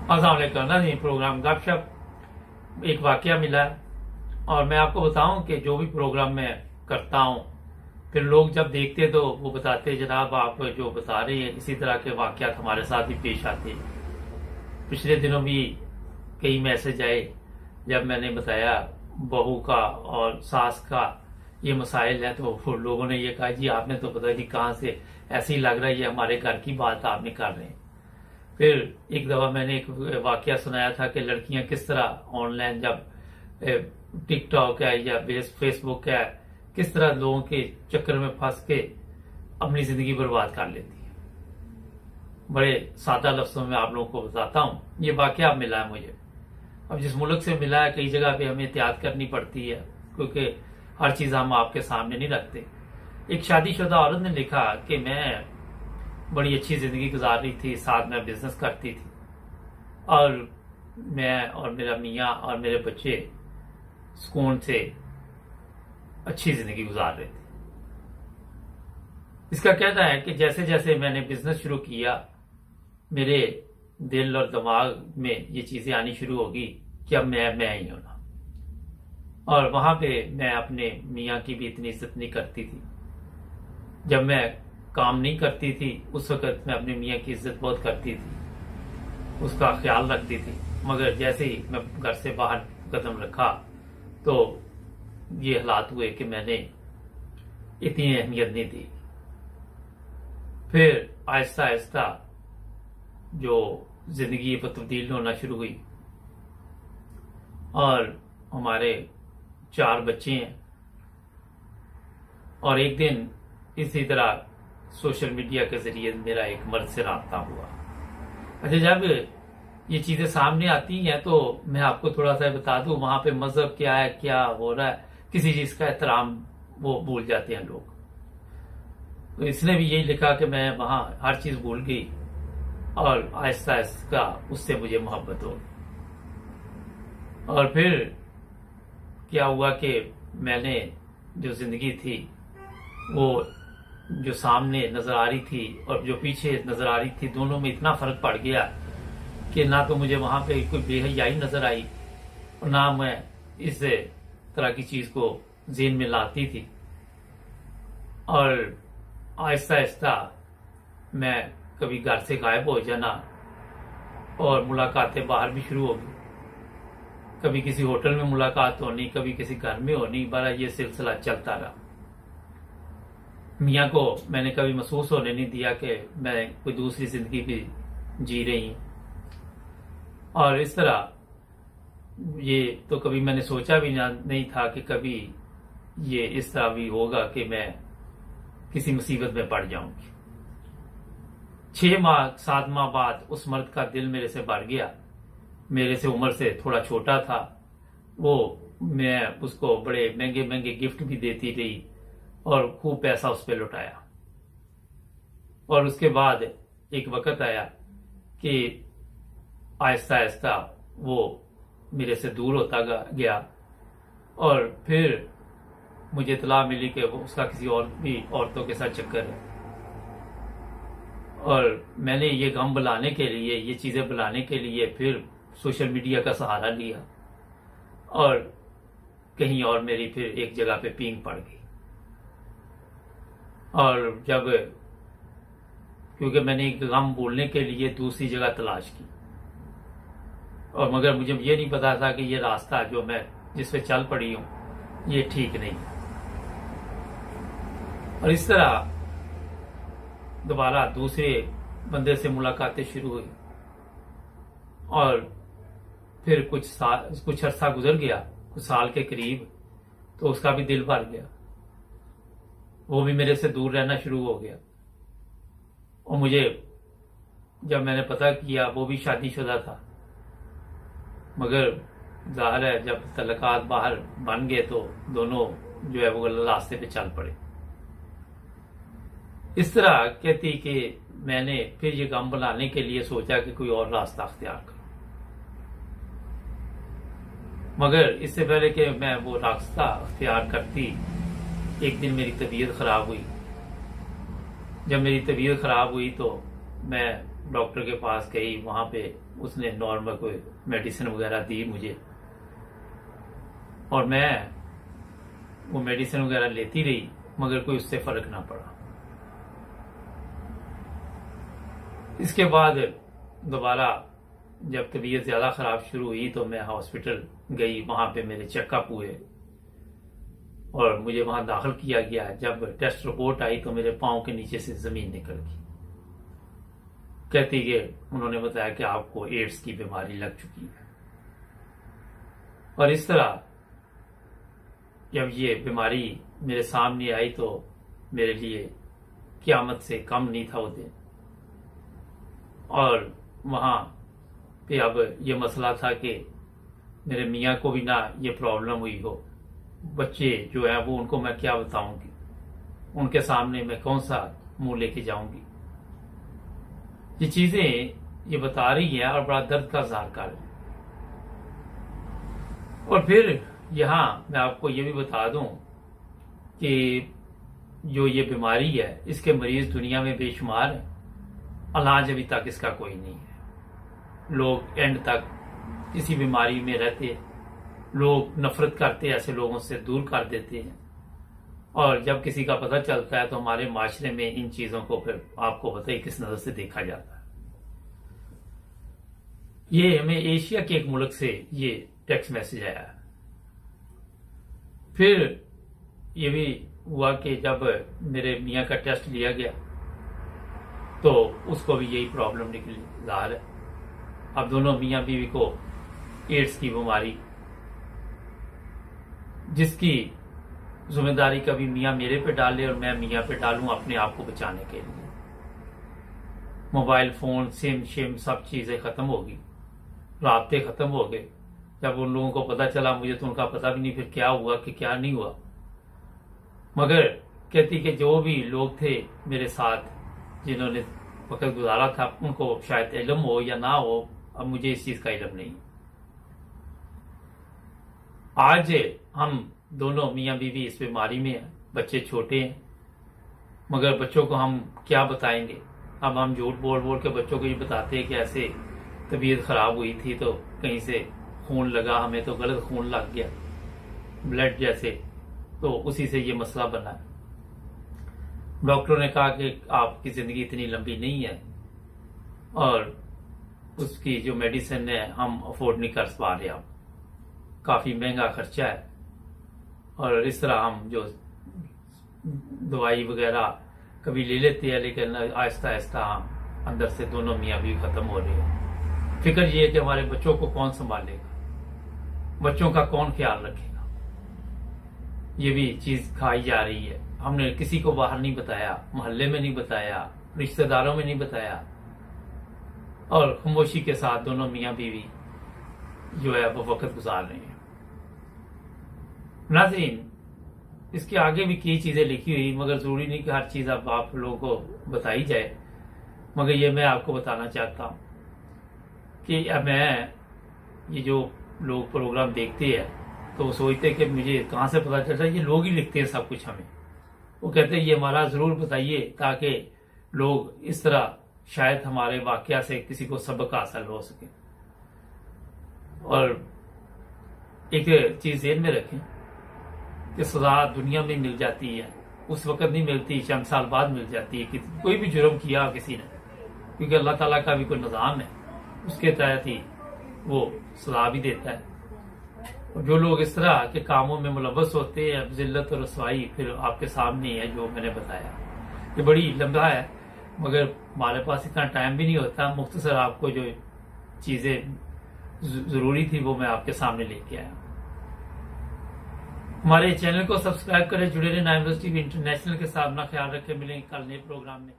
अस्सलाम वालेकुम नाज़रीन, प्रोग्राम गपशप एक वाकया मिला है। और मैं आपको बताऊं कि जो भी प्रोग्राम मैं करता हूं, फिर लोग जब देखते तो वो बताते जनाब आप जो बता रहे हैं इसी तरह के वाकयात हमारे साथ भी पेश आते हैं। पिछले दिनों भी कई मैसेज आए जब मैंने बताया बहू का और सास का ये मसाइल है, तो वो लोगों ने ये कहा जी आपने तो पता नहीं कहाँ से ऐसे ही लग रहा है ये हमारे घर की बात आपने कर रहे हैं। फिर एक दफा मैंने एक वाकया सुनाया था कि लड़कियां किस तरह ऑनलाइन जब टिकटॉक है या फेसबुक है किस तरह लोगों के चक्कर में फंस के अपनी जिंदगी बर्बाद कर लेती है। बड़े सादा लफ्जों में आप लोगों को बताता हूँ, ये वाकया मिला है मुझे। अब जिस मुल्क से मिला है कई जगह पे हमें एहतियात करनी पड़ती है क्योंकि हर चीज हम आपके सामने नहीं रखते। एक शादीशुदा औरत ने लिखा कि मैं बड़ी अच्छी जिंदगी गुजार रही थी, साथ में बिजनेस करती थी और मैं और मेरा मियाँ और मेरे बच्चे सुकून से अच्छी जिंदगी गुजार रहे थे। इसका कहना है कि जैसे जैसे मैंने बिजनेस शुरू किया मेरे दिल और दिमाग में ये चीजें आनी शुरू होगी कि अब मैं ही होना। और वहां पे मैं अपने मियाँ की भी इतनी इज्जत नहीं करती थी। जब मैं काम नहीं करती थी उस वक्त मैं अपने मियाँ की इज्जत बहुत करती थी, उसका ख्याल रखती थी। मगर जैसे ही मैं घर से बाहर कदम रखा तो ये हालात हुए कि मैंने इतनी अहमियत नहीं दी। फिर आहिस्ता आहिस्ता जो जिंदगी पर तब्दील होना शुरू हुई और हमारे 4 बच्चे हैं। और एक दिन इसी तरह सोशल मीडिया के जरिए मेरा एक मर्द से राब्ता हुआ। अच्छा, जब ये चीजें सामने आती हैं तो मैं आपको थोड़ा सा बता दूं वहां पे मजहब क्या है, क्या हो रहा है, किसी चीज का एहतराम वो भूल जाते हैं लोग। तो इसने भी यही लिखा कि मैं वहां हर चीज भूल गई और आहिस्ता आहिस्ता उससे मुझे मोहब्बत हो गई। और फिर क्या हुआ कि मैंने जो जिंदगी थी वो जो सामने नजर आ रही थी और जो पीछे नजर आ रही थी दोनों में इतना फर्क पड़ गया कि ना तो मुझे वहां पे कोई बेहयाई नजर आई और ना मैं इस तरह की चीज को ज़हन में लाती थी। और आहिस्ता आहिस्ता मैं कभी घर से गायब हो जाना और मुलाकातें बाहर भी शुरू हो गई। कभी किसी होटल में मुलाकात होनी, कभी किसी घर में होनी, बड़ा ये सिलसिला चलता रहा। मियाँ को मैंने कभी महसूस होने नहीं दिया कि मैं कोई दूसरी जिंदगी भी जी रही हूं। और इस तरह ये तो कभी मैंने सोचा भी नहीं था कि कभी ये इस तरह भी होगा कि मैं किसी मुसीबत में पड़ जाऊंगी। 6 माह 7 माह बाद उस मर्द का दिल मेरे से बढ़ गया। मेरे से उम्र से थोड़ा छोटा था वो, मैं उसको बड़े महंगे महंगे गिफ्ट भी देती रही और खूब पैसा उस पर लुटाया। और उसके बाद एक वक्त आया कि आहिस्ता आहिस्ता वो मेरे से दूर होता गया और फिर मुझे इतला मिली कि वो उसका किसी और भी औरतों के साथ चक्कर है। और मैंने ये गम बुलाने के लिए, ये चीजें बुलाने के लिए फिर सोशल मीडिया का सहारा लिया और कहीं और मेरी फिर एक जगह पे पींग पड़ गई। और जब क्योंकि मैंने एक गम बोलने के लिए दूसरी जगह तलाश की और मगर मुझे ये नहीं पता था कि ये रास्ता जो मैं जिस पे चल पड़ी हूं ये ठीक नहीं। और इस तरह दोबारा दूसरे बंदे से मुलाकातें शुरू हुई और फिर कुछ अरसा गुजर गया, कुछ साल के करीब, तो उसका भी दिल भर गया। वो भी मेरे से दूर रहना शुरू हो गया। और मुझे जब मैंने पता किया वो भी शादीशुदा था, मगर जाहिर है जब तलकात बाहर बन गए तो दोनों जो है वो रास्ते पे चल पड़े। इस तरह कहती कि मैंने फिर ये गम बनाने के लिए सोचा कि कोई और रास्ता अख्तियार करूं। मगर इससे पहले कि मैं वो रास्ता अख्तियार करती, एक दिन मेरी तबीयत खराब हुई। जब मेरी तबीयत खराब हुई तो मैं डॉक्टर के पास गई, वहां पे उसने नॉर्मल कोई मेडिसिन वगैरह दी मुझे, और मैं वो मेडिसिन वगैरह लेती रही, मगर कोई उससे फर्क ना पड़ा। इसके बाद दोबारा जब तबीयत ज़्यादा ख़राब शुरू हुई तो मैं हॉस्पिटल गई, वहाँ पे मेरे चेकअप हुए और मुझे वहाँ दाखिल किया गया। जब टेस्ट रिपोर्ट आई तो मेरे पाँव के नीचे से ज़मीन निकल गई। कहती कि उन्होंने बताया कि आपको एड्स की बीमारी लग चुकी है। और इस तरह जब ये बीमारी मेरे सामने आई तो मेरे लिए क़यामत से कम नहीं था वो दिन। और वहाँ पे अब ये मसला था कि मेरे मियाँ को भी ना ये प्रॉब्लम हुई हो, बच्चे जो है वो उनको मैं क्या बताऊंगी, उनके सामने मैं कौन सा मुंह लेके जाऊंगी। ये चीजें ये बता रही है और बड़ा दर्द का इज़हार कर रही है। और फिर यहाँ मैं आपको ये भी बता दूं कि जो ये बीमारी है इसके मरीज दुनिया में बेशुमार हैं, इलाज अभी तक इसका कोई नहीं है। लोग एंड तक किसी बीमारी में रहते, लोग नफरत करते, ऐसे लोगों से दूर कर देते हैं। और जब किसी का पता चलता है तो हमारे माशरे में इन चीजों को फिर आपको पता ही किस नजर से देखा जाता है। ये हमें एशिया के एक मुल्क से ये टेक्स्ट मैसेज आया। फिर ये भी हुआ कि जब मेरे मियाँ का टेस्ट लिया गया तो उसको भी यही प्रॉब्लम निकली। ज़ाहिर है अब दोनों मियाँ बीवी को एड्स की बीमारी, जिसकी जिम्मेदारी कभी मियाँ मेरे पे डाले और मैं मियाँ पे डालूं अपने आप को बचाने के लिए। मोबाइल फोन, सिम शिम सब चीजें खत्म होगी, राब्ते खत्म हो गए। जब उन लोगों को पता चला, मुझे तो उनका पता भी नहीं फिर क्या हुआ कि क्या नहीं हुआ। मगर कहती कि जो भी लोग थे मेरे साथ जिन्होंने वक्त गुजारा था उनको शायद इल्म हो या ना हो, अब मुझे इस चीज का इल्म नहीं। आज हम दोनों मियाँ बीवी इस बीमारी में हैं, बच्चे छोटे हैं, मगर बच्चों को हम क्या बताएंगे। अब हम झूठ बोल बोल के बच्चों को ये बताते हैं कि ऐसे तबीयत खराब हुई थी तो कहीं से खून लगा, हमें तो गलत खून लग गया, ब्लड जैसे, तो उसी से ये मसला बना। डॉक्टरों ने कहा कि आपकी जिंदगी इतनी लंबी नहीं है और उसकी जो मेडिसिन है हम अफोर्ड नहीं कर पा रहे, अब काफी महंगा खर्चा है। और इस तरह हम जो दवाई वगैरह कभी ले लेते हैं, लेकिन आहिस्ता आहिस्ता हम अंदर से दोनों मियाँ भी खत्म हो रहे हैं। फिक्र ये है कि हमारे बच्चों को कौन संभालेगा, बच्चों का कौन ख्याल रखेगा। ये भी चीज खाई जा रही है। हमने किसी को बाहर नहीं बताया, मोहल्ले में नहीं बताया, रिश्तेदारों में नहीं बताया, और खामोशी के साथ दोनों मियाँ बीवी जो है वो वक्त गुजार रहे हैं। नाज़रीन, इसके आगे भी कई चीजें लिखी हुई, मगर जरूरी नहीं कि हर चीज अब आप लोगों को बताई जाए। मगर ये मैं आपको बताना चाहता हूँ कि अब मैं ये जो लोग प्रोग्राम देखते हैं तो वो सोचते हैं कि मुझे कहाँ से पता चलता है। ये लोग ही लिखते हैं सब कुछ हमें। वो कहते हैं ये हमारा जरूर बताइए ताकि लोग इस तरह शायद हमारे वाकया से किसी को सबक हासिल हो सके। और एक चीज ध्यान में रखें कि सजा दुनिया में मिल जाती है, उस वक्त नहीं मिलती, चंद साल बाद मिल जाती है। कि कोई भी जुर्म किया किसी ने, क्योंकि अल्लाह ताला का भी कोई निज़ाम है, उसके तहत ही वो सजा भी देता है। और जो लोग इस तरह के कामों में मुलव्वस होते हैं, जिल्लत और रसवाई फिर आपके सामने है जो मैंने बताया। ये बड़ी लंबा है मगर हमारे पास इतना टाइम भी नहीं होता। मुख्तसर आपको जो चीजें जरूरी थी वो मैं आपके सामने लेके आया। हमारे चैनल को सब्सक्राइब करें, जुड़े रहे नाइम न्यूज़ टीवी इंटरनेशनल के साथ। अपना ख्याल रखें, मिलेंगे कल नए प्रोग्राम में।